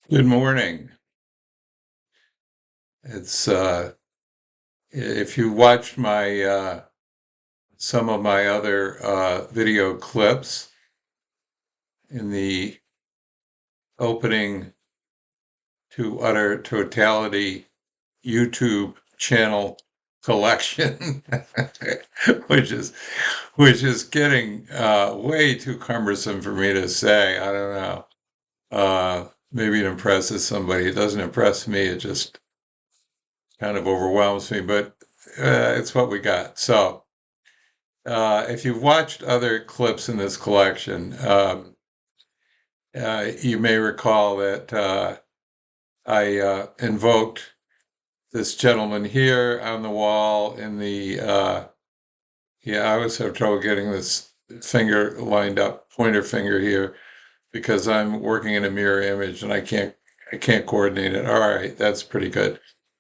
Good morning. It's if you watched my some of my other video clips in the opening to Utter Totality YouTube channel collection, which is which is getting way too cumbersome for me to say. I don't know. Maybe it impresses somebody. It doesn't impress me. It just kind of overwhelms me, but it's what we got. So, if you've watched other clips in this collection, you may recall that I invoked this gentleman here on the wall in the, yeah, I always have trouble getting this finger lined up, pointer finger here, because I'm working in a mirror image and I can't coordinate it. All right, that's pretty good.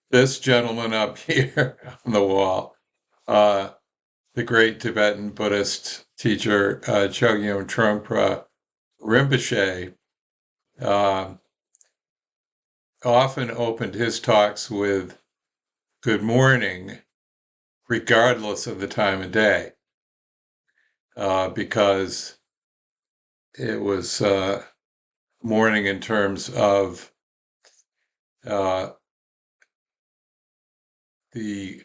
This gentleman up here on the wall, uh, the great Tibetan Buddhist teacher Chogyam Trungpa Rinpoche, uh, often opened his talks with "Good morning," regardless of the time of day, because it was morning in terms of uh, the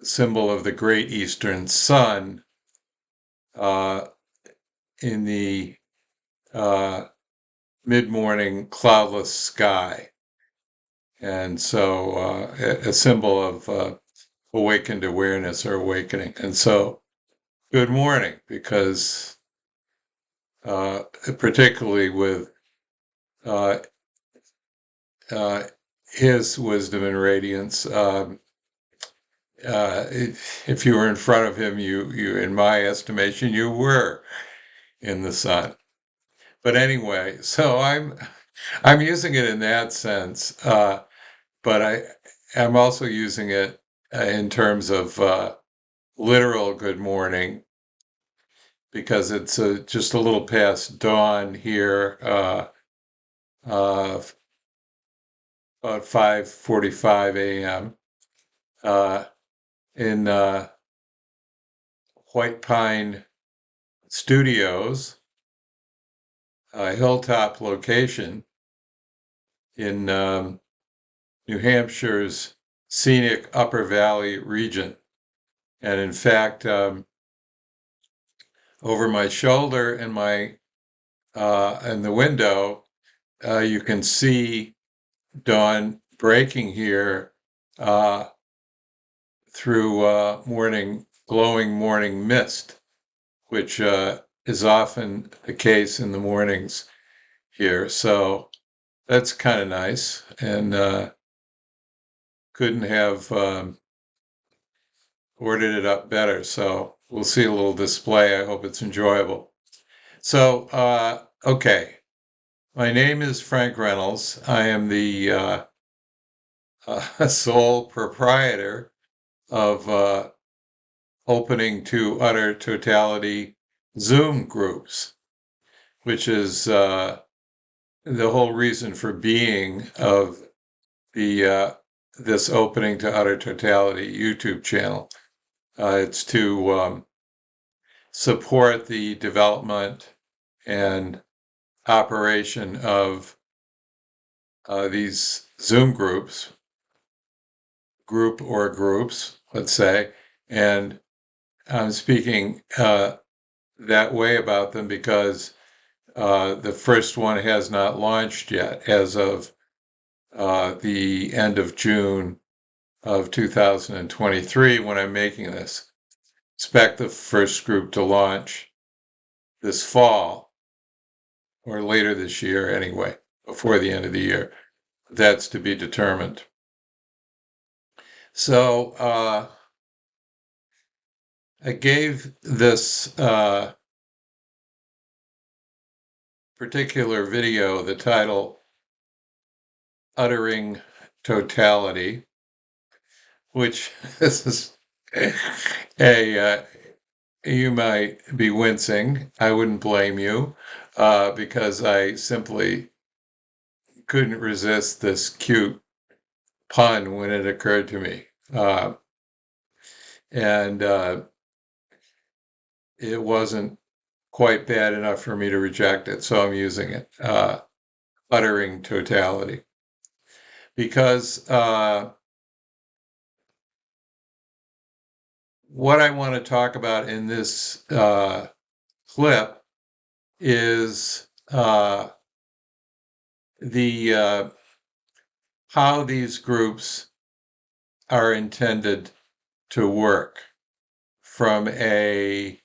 symbol of the Great Eastern Sun uh, in the uh, mid-morning cloudless sky. And so a symbol of awakened awareness or awakening. And so good morning, because particularly with uh, uh, his wisdom and radiance, if you were in front of him, you, in my estimation, you were in the sun. But anyway, so I'm using it in that sense, but I'm also using it in terms of literal good morning, because it's just a little past dawn here, uh, about 5:45 a.m. Uh, in White Pine Studios, a hilltop location in New Hampshire's scenic Upper Valley region. And in fact, over my shoulder in my in the window, you can see dawn breaking here through glowing morning mist, which is often the case in the mornings here. So that's kind of nice, and couldn't have ordered it up better. So we'll see a little display. I hope it's enjoyable. So, okay. My name is Frank Reynolds. I am the sole proprietor of opening to Utter Totality Zoom Groups, which is the whole reason for being of the this opening to Utter Totality YouTube channel. It's to support the development and operation of these Zoom groups, groups, let's say, and I'm speaking that way about them because the first one has not launched yet as of the end of June of 2023 when I'm making this. Expect the first group to launch this fall or later this year anyway, before the end of the year. That's to be determined. So I gave this particular video the title Uttering Totality, which this is a you might be wincing. I wouldn't blame you because I simply couldn't resist this cute pun when it occurred to me. And it wasn't quite bad enough for me to reject it, so I'm using it. Uttering totality. Because what I want to talk about in this clip is the how these groups are intended to work from a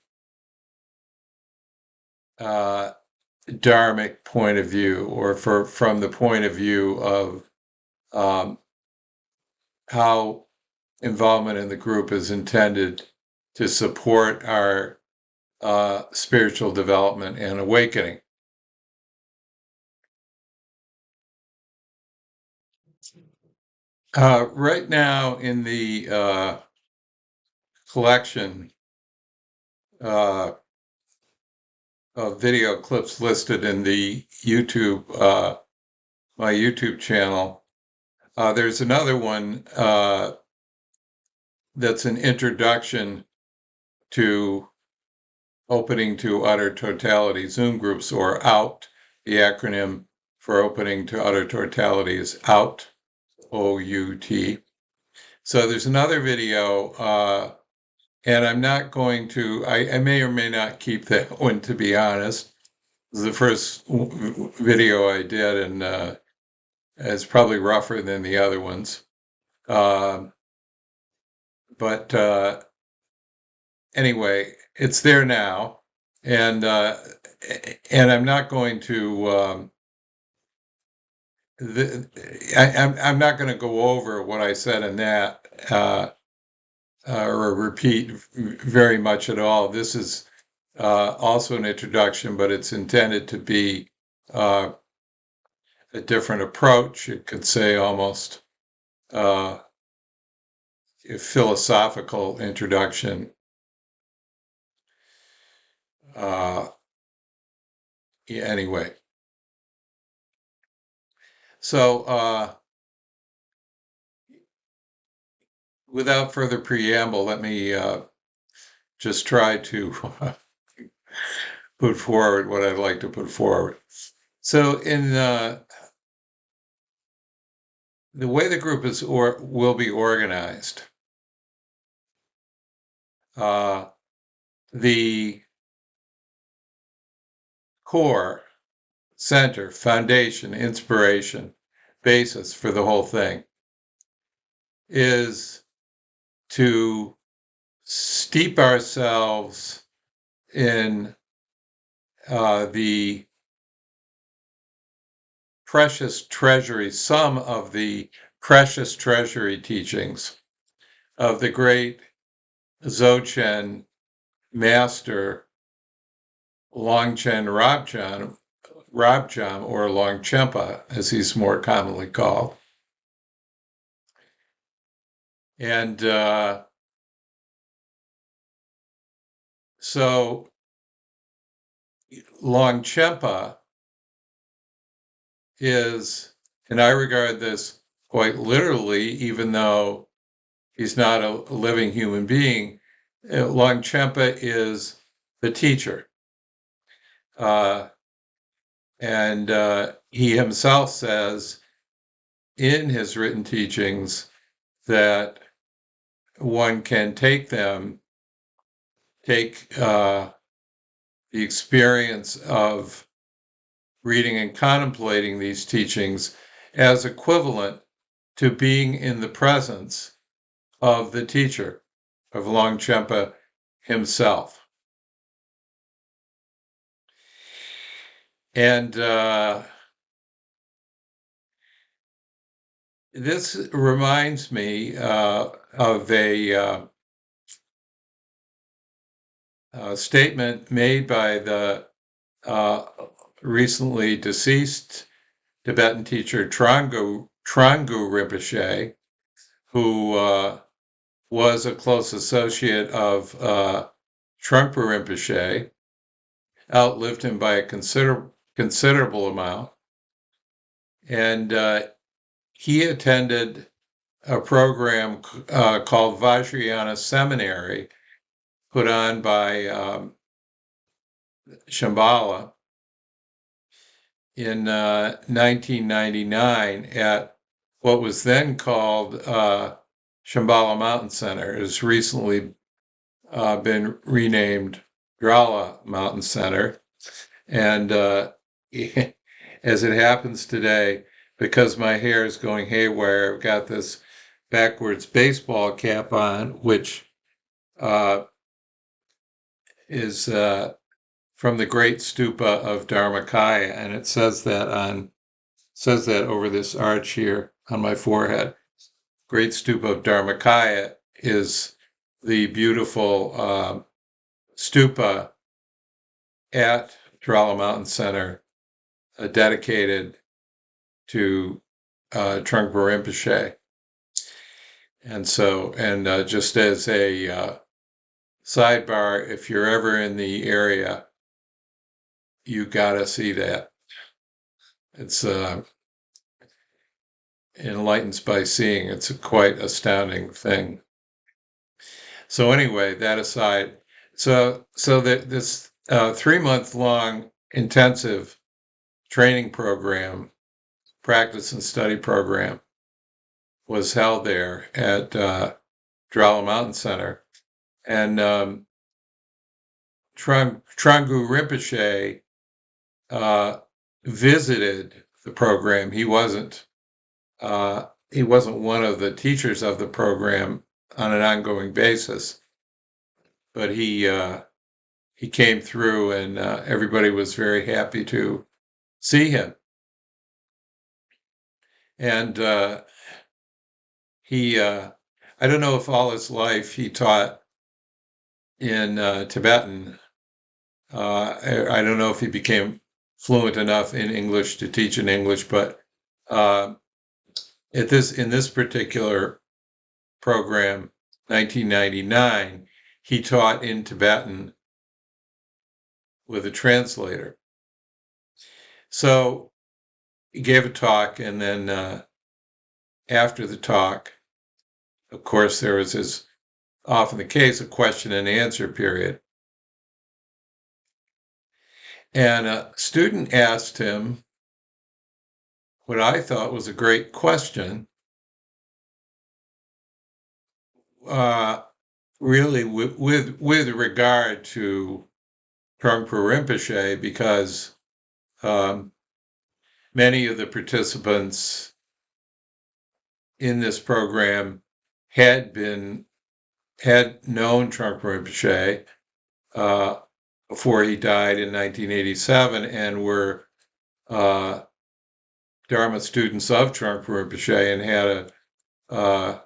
dharmic point of view, or from the point of view of how involvement in the group is intended to support our spiritual development and awakening. Right now in the collection of video clips listed in the YouTube, my YouTube channel, there's another one that's an introduction to opening to Utter Totality Zoom Groups, or OUT. The acronym for opening to Utter Totality is OUT, O-U-T. So there's another video, and I'm not going to, I may or may not keep that one, to be honest. This is the first video I did, and it's probably rougher than the other ones. But anyway, it's there now, and I'm not going to I'm not going to go over what I said in that or repeat very much at all. This is also an introduction, but it's intended to be a different approach. You could say almost a philosophical introduction. Yeah, anyway. So without further preamble, let me just try to put forward what I'd like to put forward. So in the way the group is will be organized, the core, center, foundation, inspiration, basis for the whole thing is to steep ourselves in the precious treasury, some of the precious treasury teachings of the great Dzogchen master Longchen Rabjam, or Longchenpa, as he's more commonly called. And so Longchenpa is, and I regard this quite literally, even though he's not a living human being, Longchenpa is the teacher. And he himself says in his written teachings that one can take the experience of reading and contemplating these teachings as equivalent to being in the presence of the teacher, of Longchenpa himself. And this reminds me of a statement made by the recently deceased Tibetan teacher Trangu Rinpoche, who was a close associate of Trungpa Rinpoche, outlived him by a considerable amount. And he attended a program called Vajrayana Seminary, put on by Shambhala in 1999 at what was then called Shambhala Mountain Center. It has recently been renamed Drala Mountain Center. And as it happens today, because my hair is going haywire, I've got this backwards baseball cap on, which is from the Great Stupa of Dharmakaya, and it says that over this arch here on my forehead. Great Stupa of Dharmakaya is the beautiful stupa at Drala Mountain Center, dedicated to Trungpa Rinpoche. And so, just as a sidebar, if you're ever in the area, you gotta see that. It's enlightens by seeing. It's a quite astounding thing. So anyway, that aside, so this 3-month-long intensive training program, practice and study program, was held there at Drala Mountain Center, and Trungpa Rinpoche visited the program. He wasn't one of the teachers of the program on an ongoing basis, but he came through, and everybody was very happy to see him. And he, I don't know if all his life he taught in Tibetan. I don't know if he became fluent enough in English to teach in English, but in this particular program, 1999, he taught in Tibetan with a translator. So he gave a talk, and then after the talk, of course, there was, as often the case, a question and answer period. And a student asked him what I thought was a great question, really with regard to Trungpa Rinpoche, because many of the participants in this program had known Trungpa Rinpoche before he died in 1987, and were Dharma students of Trungpa Rinpoche, and had a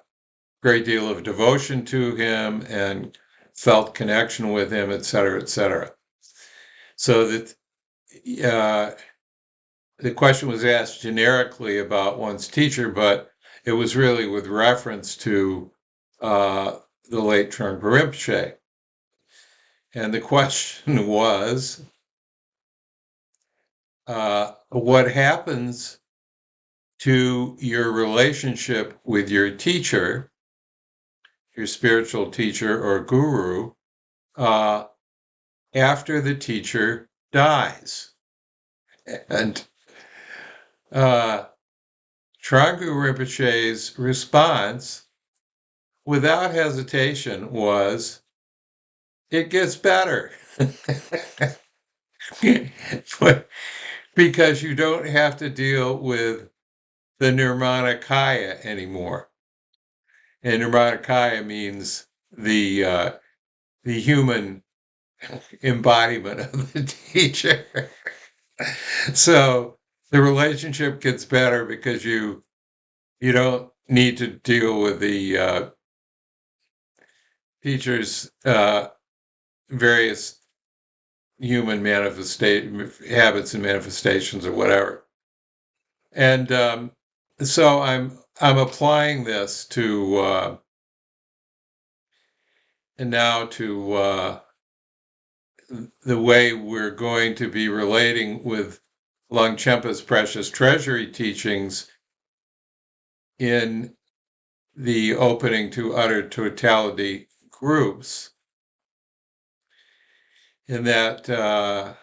great deal of devotion to him and felt connection with him, et cetera, et cetera. So that the question was asked generically about one's teacher, but it was really with reference to the late Trungpa Rinpoche. And the question was, what happens to your relationship with your teacher, your spiritual teacher or guru, after the teacher dies? And Trungpa Rinpoche's response, without hesitation, was, it gets better. Because you don't have to deal with the Nirmanakaya anymore. And Nirmanakaya means the human embodiment of the teacher. So the relationship gets better because you don't need to deal with the teacher's various human habits and manifestations or whatever. And so I'm applying this to and now to the way we're going to be relating with Longchenpa's Precious Treasury teachings in the opening to Utter Totality groups, in that the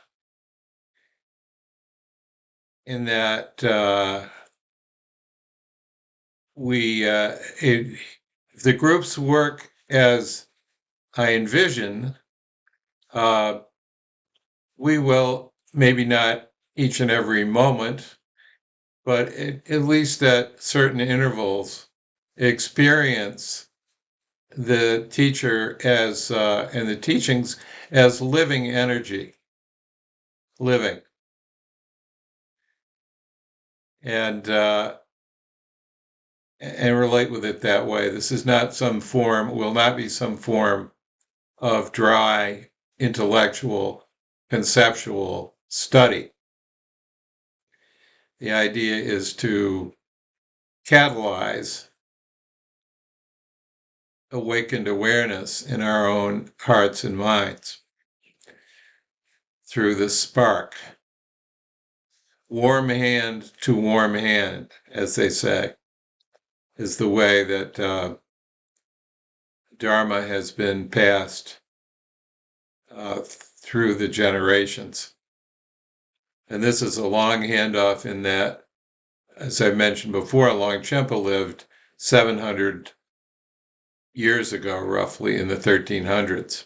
groups work as I envision, we will, maybe not each and every moment, but at least at certain intervals, experience the teacher as and the teachings as living energy, living, and relate with it that way. This is not some form, will not be some form of dry intellectual conceptual study. The idea is to catalyze awakened awareness in our own hearts and minds through the spark. Warm hand to warm hand, as they say, is the way that Dharma has been passed through the generations. And this is a long handoff in that, as I mentioned before, Longchenpa lived 700 years ago, roughly in the 1300s.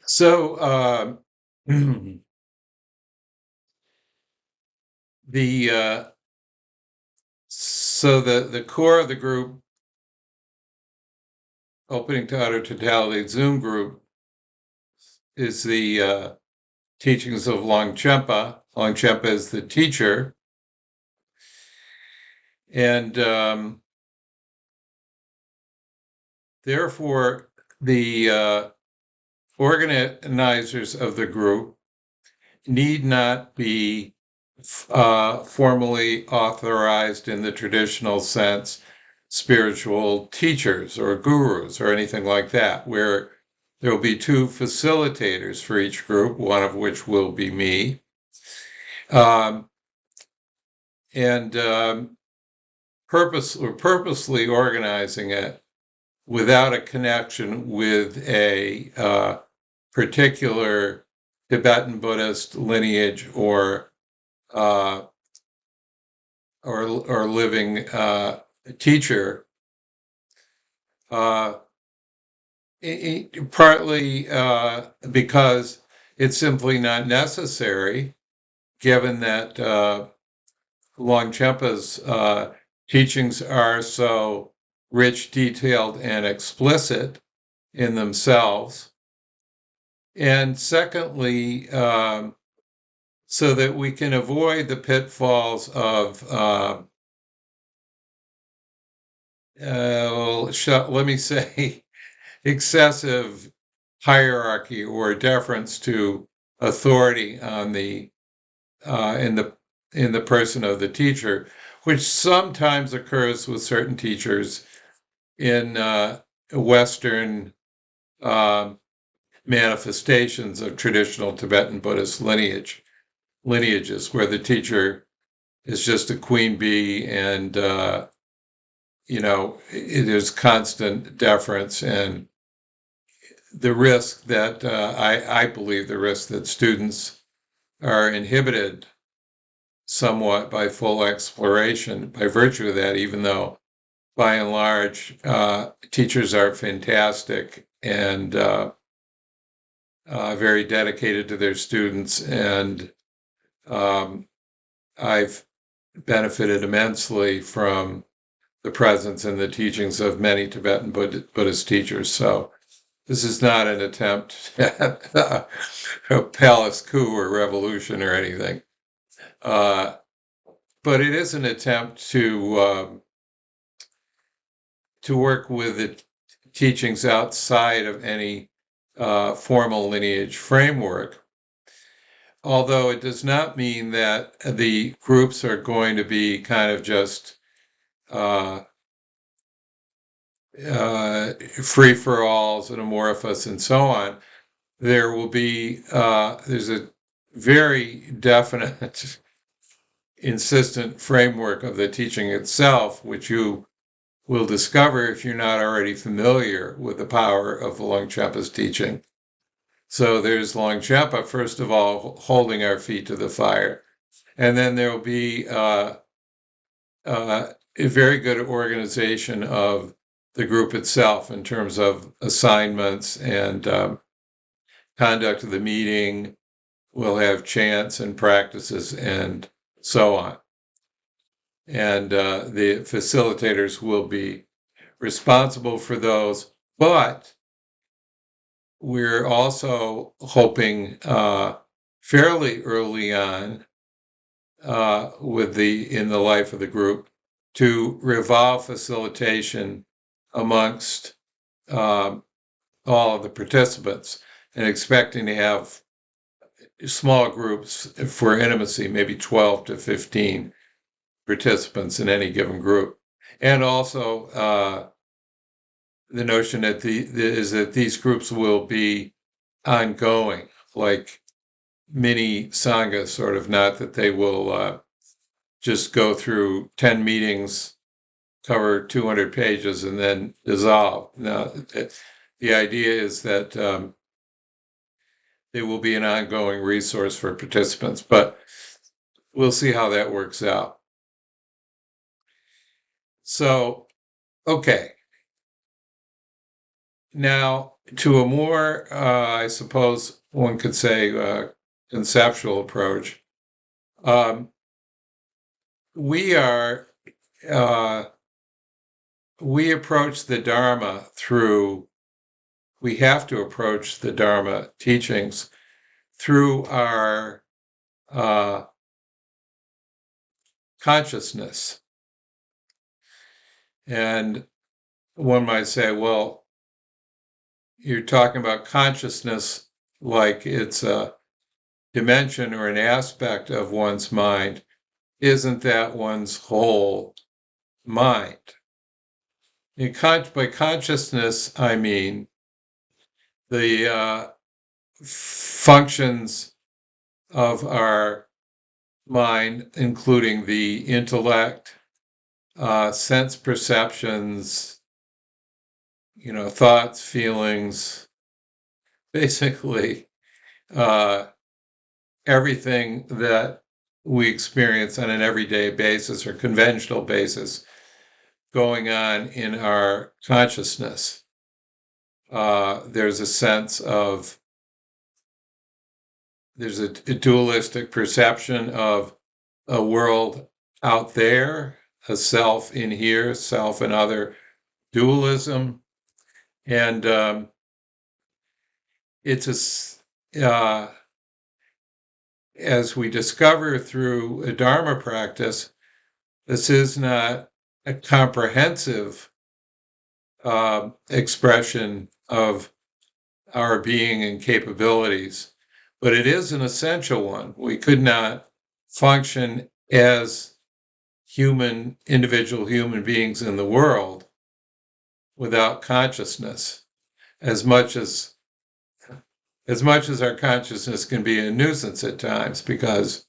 So the core of the group, Opening to Utter Totality Zoom Group, is the teachings of Longchenpa. Longchenpa is the teacher, and therefore the organizers of the group need not be formally authorized in the traditional sense, spiritual teachers or gurus or anything like that, where there will be two facilitators for each group, one of which will be me. And purposely organizing it without a connection with a particular Tibetan Buddhist lineage or living teacher, partly because it's simply not necessary, given that Longchenpa's teachings are so rich, detailed, and explicit in themselves. And secondly, so that we can avoid the pitfalls of, let me say, excessive hierarchy or deference to authority on the in the person of the teacher, which sometimes occurs with certain teachers in Western manifestations of traditional Tibetan Buddhist lineages, where the teacher is just a queen bee, and there's constant deference, and the risk that I believe the risk that students are inhibited somewhat by full exploration by virtue of that, even though by and large teachers are fantastic and very dedicated to their students, and I've benefited immensely from the presence and the teachings of many Tibetan Buddhist teachers. So this is not an attempt at a palace coup or revolution or anything. But it is an attempt to work with the teachings outside of any formal lineage framework. Although it does not mean that the groups are going to be kind of just free-for-alls and amorphous and so on. There will be, there's a very definite, insistent framework of the teaching itself, which you will discover if you're not already familiar with the power of the Longchenpa's teaching. So there's Longchenpa, first of all, holding our feet to the fire. And then there will be a very good organization of the group itself in terms of assignments and conduct of the meeting. We'll have chants and practices and so on. And the facilitators will be responsible for those, but we're also hoping fairly early on in the life of the group to revolve facilitation amongst all of the participants, and expecting to have small groups for intimacy, maybe 12 to 15 participants in any given group. And also the notion that is that these groups will be ongoing, like mini sanghas, sort of, not that they will just go through 10 meetings, cover 200 pages, and then dissolve. No, the idea is that it will be an ongoing resource for participants, but we'll see how that works out. So, okay. Now, to a more, I suppose one could say, conceptual approach, we approach the Dharma we have to approach the Dharma teachings through our consciousness. And one might say, well, you're talking about consciousness like it's a dimension or an aspect of one's mind. Isn't that one's whole mind? By consciousness, I mean the functions of our mind, including the intellect, sense perceptions, thoughts, feelings, basically everything that we experience on an everyday basis or conventional basis going on in our consciousness. There's a sense of, there's a dualistic perception of a world out there, a self in here, self and other, dualism. And it's as we discover through a Dharma practice, this is not a comprehensive expression of our being and capabilities, but it is an essential one. We could not function as individual human beings in the world without consciousness, as much as our consciousness can be a nuisance at times, because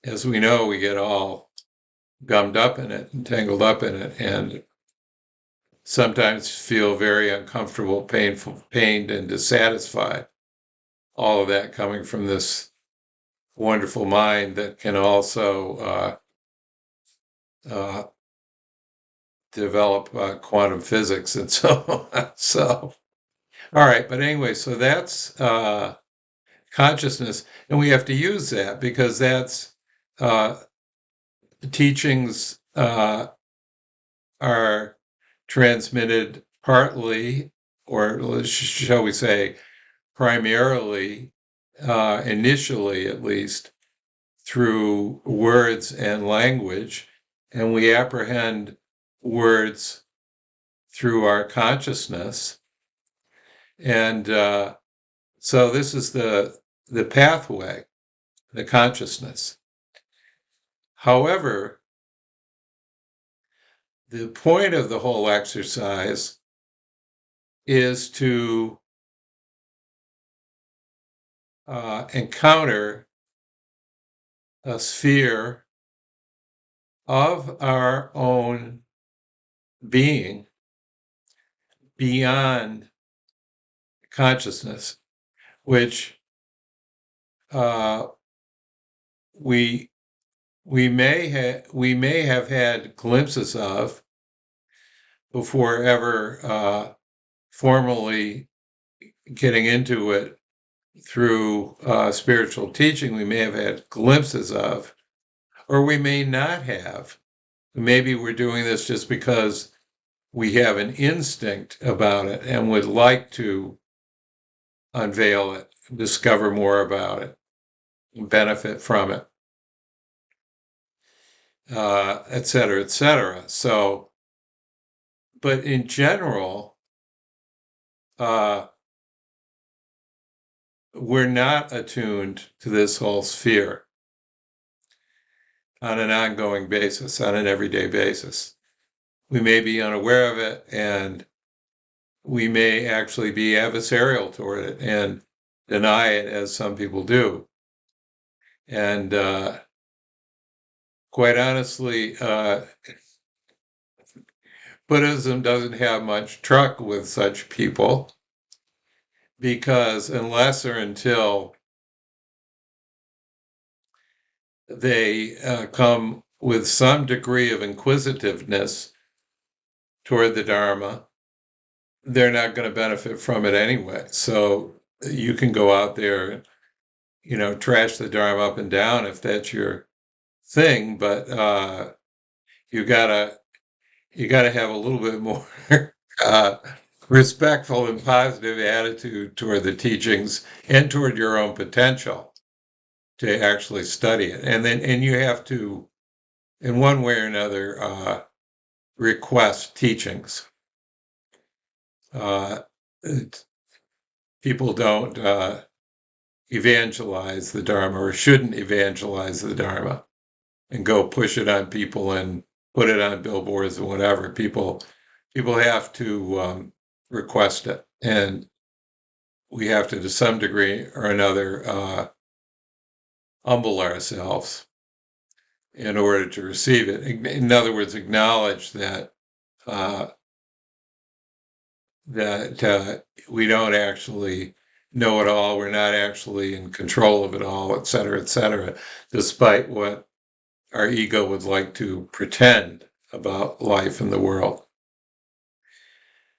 as we know, we get all gummed up in it and tangled up in it, and sometimes feel very uncomfortable, pained, and dissatisfied. All of that coming from this wonderful mind that can also develop quantum physics and so on. So, all right, but anyway, so that's consciousness, and we have to use that because that's teachings are transmitted partly, or shall we say primarily, initially at least, through words and language, and we apprehend words through our consciousness. And so this is the pathway, the consciousness. However, the point of the whole exercise is to encounter a sphere of our own being beyond consciousness, which uh, we we may have had glimpses of before ever formally getting into it through spiritual teaching. We may have had glimpses of, or we may not have. Maybe we're doing this just because we have an instinct about it and would like to unveil it, discover more about it, benefit from it, et cetera, et cetera. So, but in general, uh, we're not attuned to this whole sphere on an ongoing basis, on an everyday basis. We may be unaware of it, and we may actually be adversarial toward it and deny it, as some people do. And quite honestly, Buddhism doesn't have much truck with such people, because unless or until they come with some degree of inquisitiveness toward the Dharma, they're not going to benefit from it anyway. So you can go out there, trash the Dharma up and down if that's your thing, but you gotta have a little bit more uh, respectful and positive attitude toward the teachings and toward your own potential to actually study it. And you have to, in one way or another, request teachings. Uh, People don't evangelize the Dharma, or shouldn't evangelize the Dharma and go push it on people and put it on billboards and whatever. People have to request it, and we have to some degree or another, humble ourselves in order to receive it. In other words, acknowledge that uh, we don't actually know it all. We're not actually in control of it all, et cetera, despite what our ego would like to pretend about life and the world.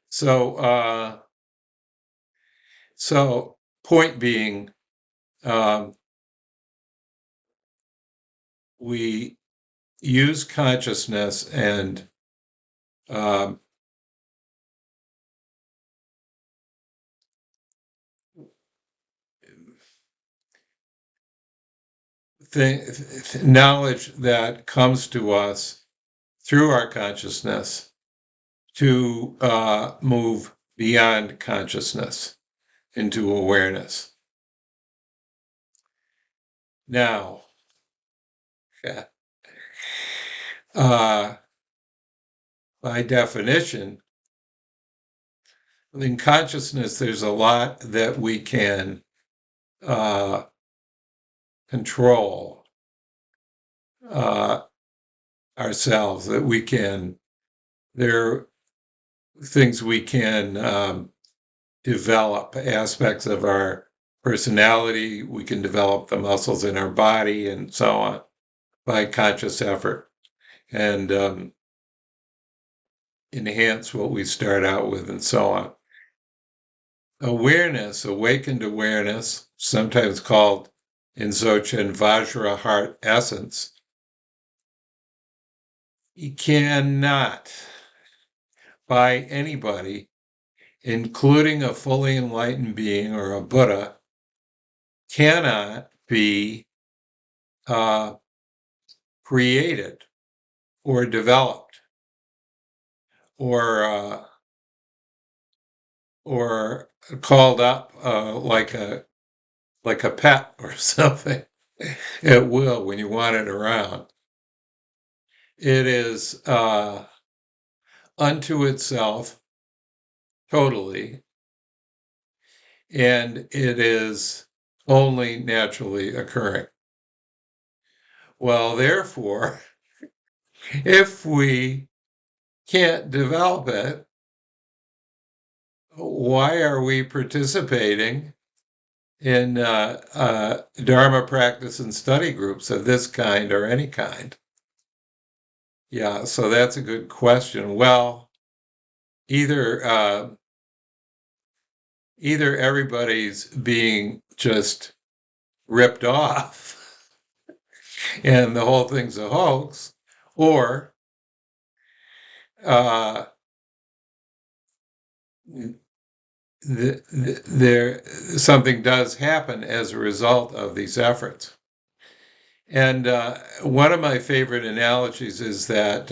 So, point being, we use consciousness and um, knowledge that comes to us through our consciousness to move beyond consciousness into awareness. Now, by definition, in consciousness, there's a lot that we can control ourselves, that we can, there are things we can develop, aspects of our personality, we can develop the muscles in our body and so on by conscious effort, and enhance what we start out with and so on. Awareness, awakened awareness, sometimes called in Dzogchen Vajra heart essence, you cannot, by anybody, including a fully enlightened being or a Buddha, cannot be created or developed or called up like a pet or something at will when you want it around. It is unto itself totally, and it is only naturally occurring. Well, therefore, if we can't develop it, why are we participating in Dharma practice and study groups of this kind or any kind? Yeah, so that's a good question. Well, either either everybody's being just ripped off and the whole thing's a hoax, or uh, there something does happen as a result of these efforts. And one of my favorite analogies is that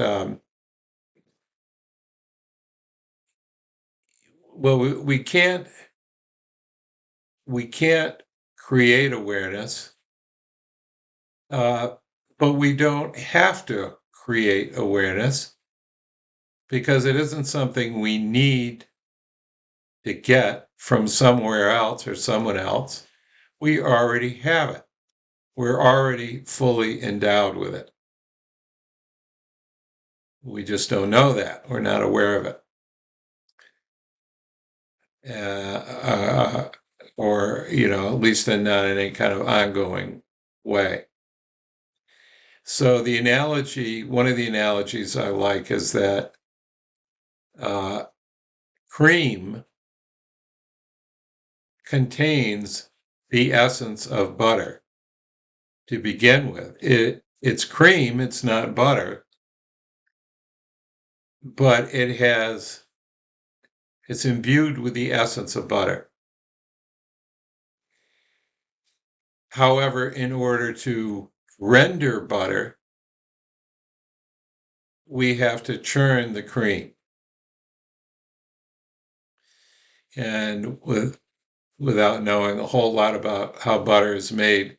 well, we can't create awareness, uh, but we don't have to create awareness because it isn't something we need to get from somewhere else or someone else. We already have it. We're already fully endowed with it. We just don't know that. We're not aware of it. Uh, or, at least not in any kind of ongoing way. So one of the analogies I like is that cream contains the essence of butter to begin with. It's cream, it's not butter, but it's imbued with the essence of butter. However, in order to render butter, we have to churn the cream. And without knowing a whole lot about how butter is made,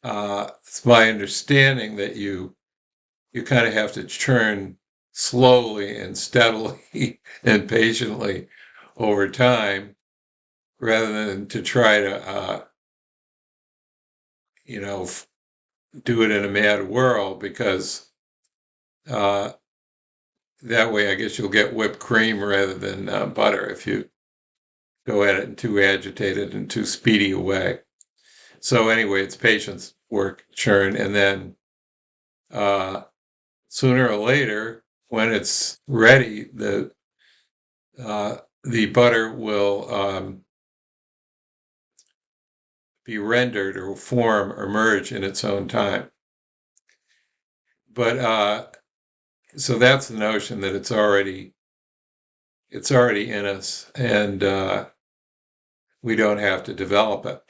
it's my understanding that you kind of have to churn slowly and steadily and patiently over time rather than to try to do it in a mad whirl, because uh, that way I guess you'll get whipped cream rather than butter if you go at it in too agitated and too speedy a way. So anyway, it's patience, work, churn, and then sooner or later, when it's ready, the butter will be rendered or form or merge in its own time. But so that's the notion that it's already in us, and we don't have to develop it,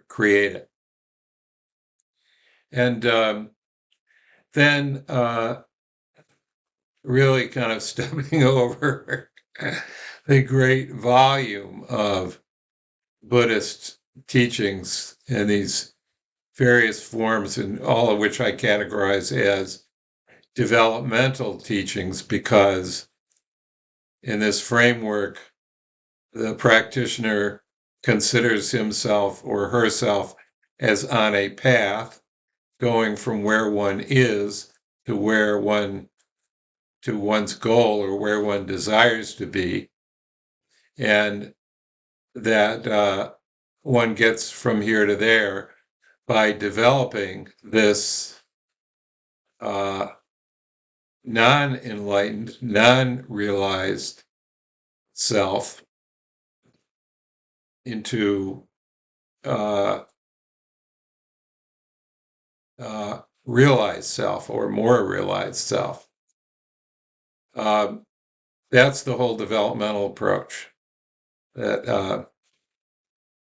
create it. And then really kind of stepping over the great volume of Buddhist teachings in these various forms, and all of which I categorize as developmental teachings, because in this framework, the practitioner considers himself or herself as on a path going from where one is to one's goal, or where one desires to be, and that one gets from here to there by developing this non-enlightened, non-realized self into uh, realized self, or more realized self. That's the whole developmental approach that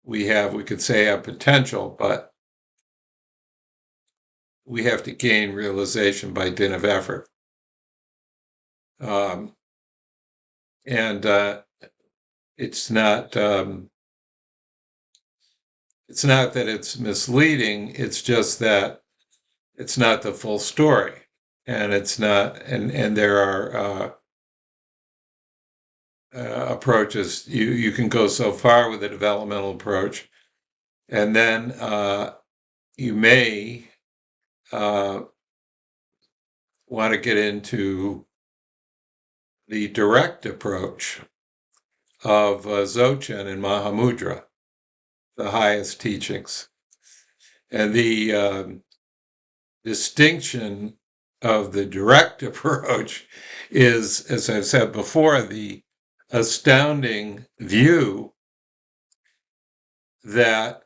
we have. We could say have potential, but we have to gain realization by dint of effort. Um, and it's not that it's misleading. It's just that it's not the full story. and it's not, and there are approaches. You can go so far with a developmental approach, and then you may want to get into the direct approach of Dzogchen and Mahamudra, the highest teachings. And the distinction of the direct approach is, as I've said before, the astounding view that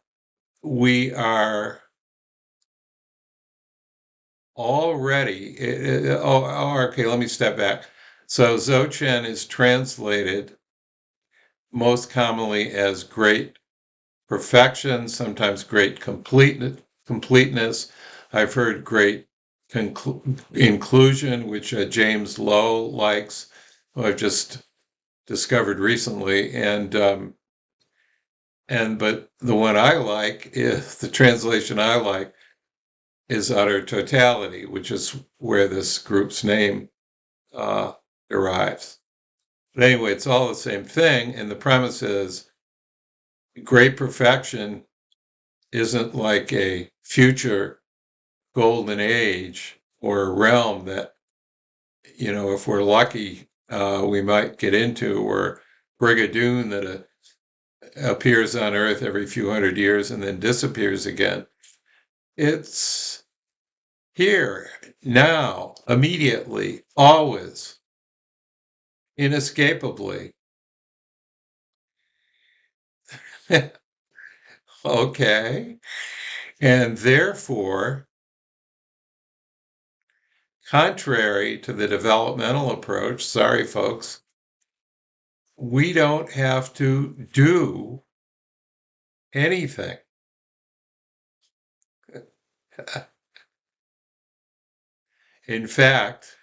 we are already, okay, let me step back. So Dzogchen is translated most commonly as great perfection, sometimes great completeness. I've heard great inclusion, which James Lowe likes, who I've just discovered recently, but the one I like is the translation I like is utter totality, which is where this group's name derives. But anyway, it's all the same thing, and the premise is great perfection isn't like a future golden age or a realm that, if we're lucky, we might get into, or Brigadoon that appears on Earth every few hundred years and then disappears again. It's here, now, immediately, always, inescapably. Okay. And therefore, contrary to the developmental approach, sorry folks, we don't have to do anything. In fact,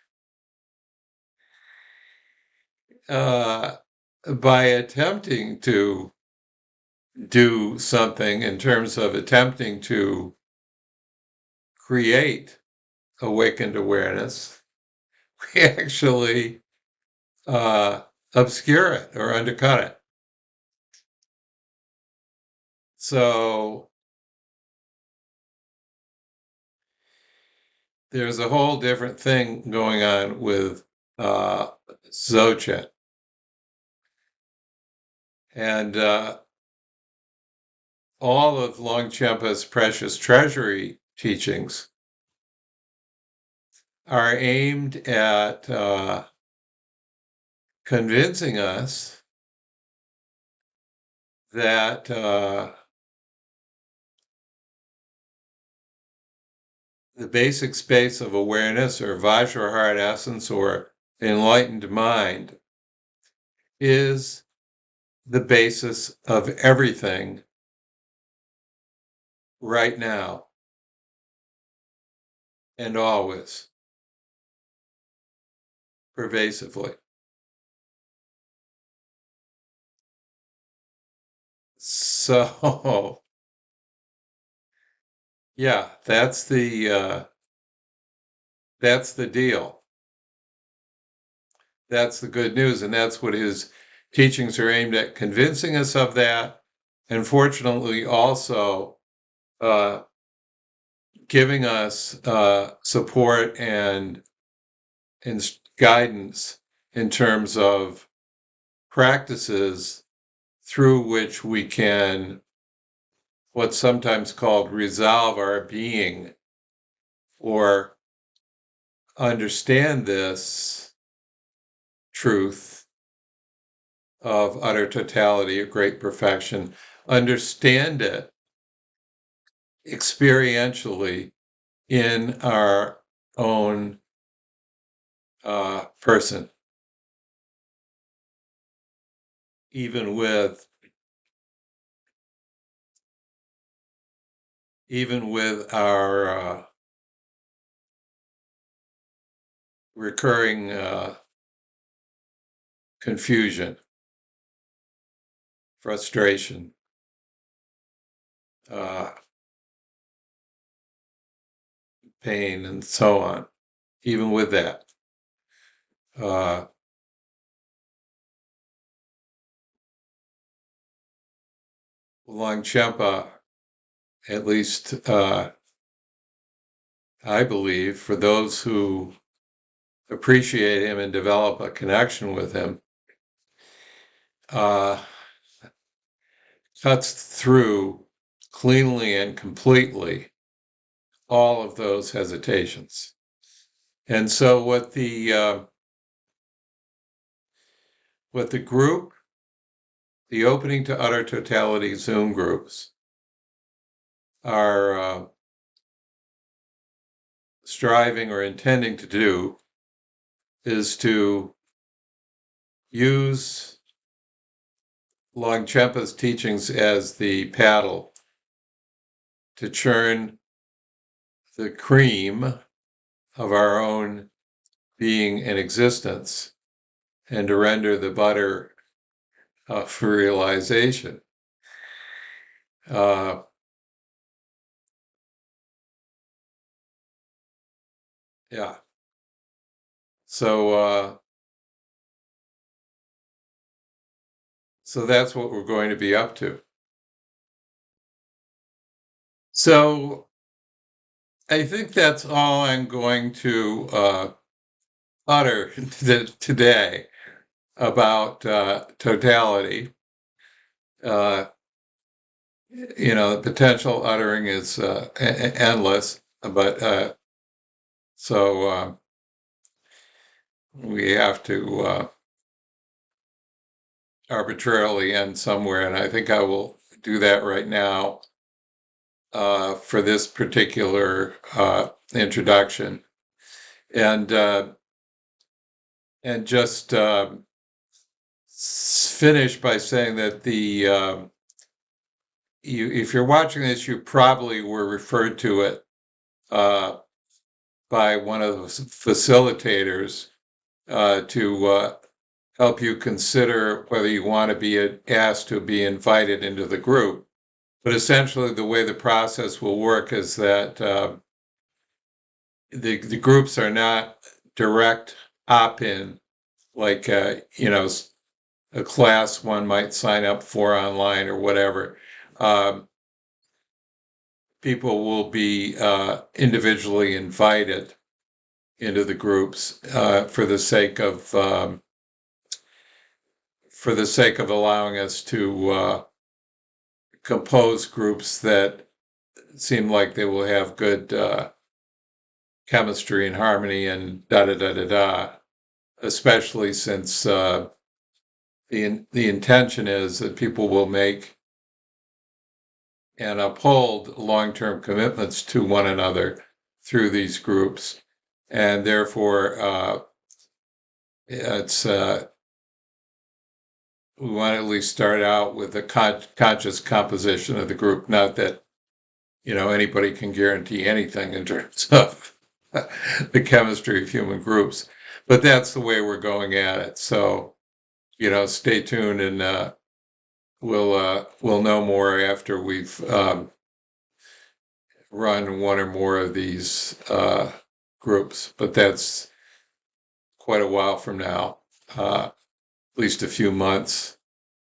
by attempting to do something in terms of attempting to create awakened awareness, we actually obscure it or undercut it. So there's a whole different thing going on with Dzogchen. And all of Longchenpa's precious treasury teachings are aimed at convincing us that the basic space of awareness or Vajraheart essence or enlightened mind is the basis of everything right now and always, pervasively. So, yeah, that's the deal. That's the good news, and that's what his teachings are aimed at, convincing us of that, and fortunately also giving us support and guidance in terms of practices through which we can what's sometimes called resolve our being or understand this truth of utter totality, of great perfection, understand it experientially in our own person, even with our recurring confusion, frustration, pain, and so on. even with that. Longchenpa, at least I believe, for those who appreciate him and develop a connection with him, cuts through cleanly and completely all of those hesitations. And so what the group, the opening to Utter Totality Zoom groups, are striving or intending to do is to use Longchenpa's teachings as the paddle to churn the cream of our own being and existence and to render the butter for realization. Yeah. So that's what we're going to be up to. So I think that's all I'm going to utter today about totality. The potential uttering is endless, but so we have to arbitrarily end somewhere, and I think I will do that right now for this particular introduction, and just finish by saying that if you're watching this, you probably were referred to it by one of the facilitators to help you consider whether you want to be asked to be invited into the group. But essentially, the way the process will work is that the groups are not direct opt-in, like a class one might sign up for online or whatever. People will be individually invited into the groups for the sake of allowing us to compose groups that seem like they will have good chemistry and harmony and da-da-da-da-da, especially since the intention is that people will make and uphold long-term commitments to one another through these groups. And therefore, it's we want to at least start out with a conscious composition of the group. Not that anybody can guarantee anything in terms of the chemistry of human groups, but that's the way we're going at it. So stay tuned, and we'll know more after we've run one or more of these groups. But that's quite a while from now, at least a few months,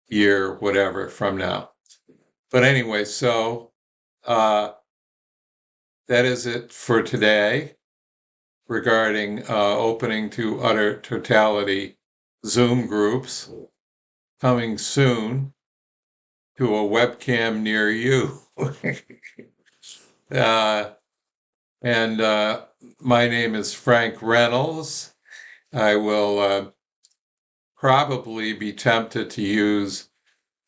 year, whatever from now. But anyway, so that is it for today regarding opening to Utter Totality Zoom groups, coming soon to a webcam near you. And my name is Frank Reynolds. I will probably be tempted to use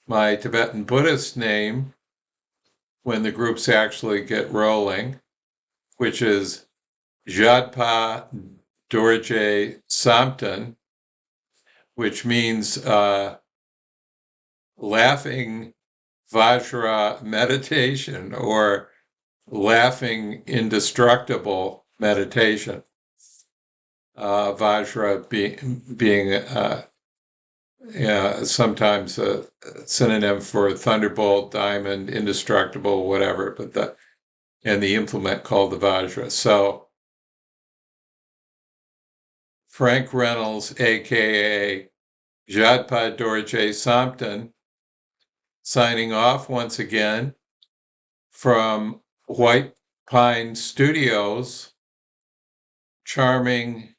my Tibetan Buddhist name when the groups actually get rolling, which is Jadpa Dorje Samten, which means laughing Vajra meditation, or laughing indestructible meditation. Vajra being sometimes a synonym for thunderbolt, diamond, indestructible, whatever, and the implement called the Vajra. So Frank Reynolds, aka Jadpad Dorje Sompton, signing off once again from White Pine Studios, charming,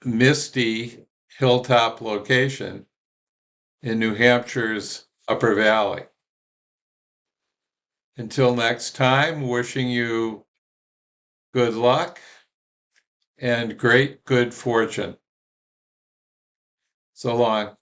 misty hilltop location in New Hampshire's Upper Valley. Until next time, wishing you good luck and great good fortune. So long.